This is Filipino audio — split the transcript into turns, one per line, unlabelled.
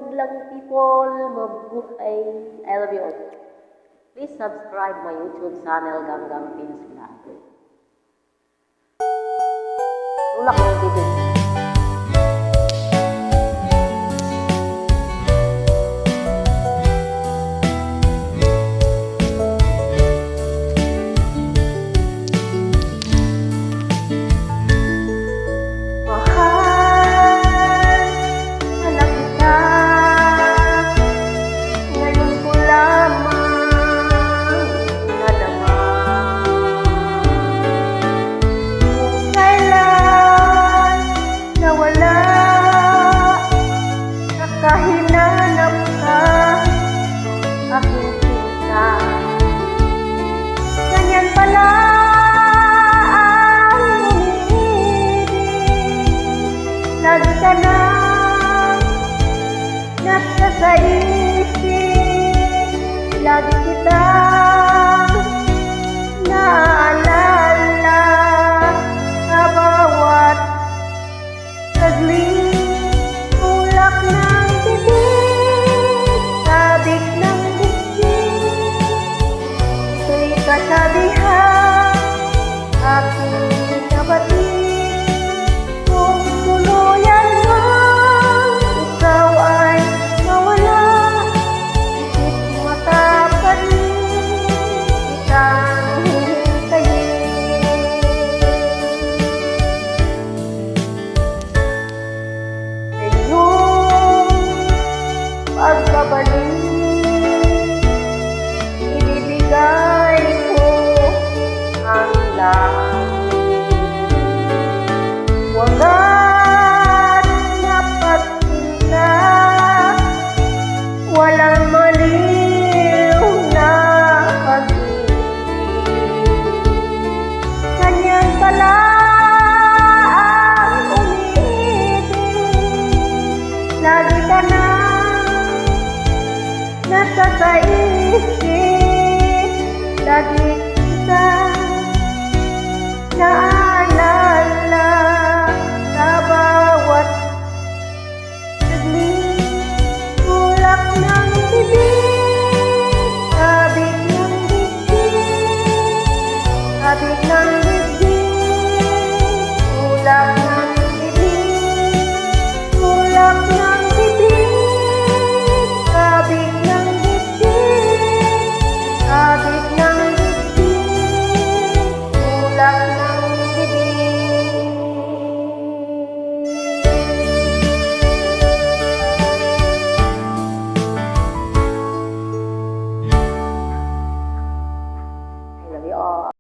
madlang people, mabuhay. I love you all. Please subscribe my YouTube channel, Ganggang Pins Vlog. Tulak ng bibig.
Kahinanap ka, aking sinta. Ganyan pala ang umiibig. Lagi ka na nasa sa isip. Lagi kitang naaalala sa bawat saglit. Tulak ng bibig, sabik ng bibig, ito'y kasabihan, aking kapatid. Kung tuluyan mang ikaw ay mawala, isip mata pa rin kitang hihintayin. Pagbabalik, ibibigay ko ang lahat. Wagat napagsinta, walang maliw na pag-ibig. Ganyan pala ang umiibig. Lagi ka na nasa sa isip, lagi kita naalala sa bawat saglit. Tulak ng bibig, sabik ng bibig, sabik ng bibig. Tulak ng bibig, tulak ng bibig, sabik ng sabik ng bibig, tulak ng bibig.
I love you all.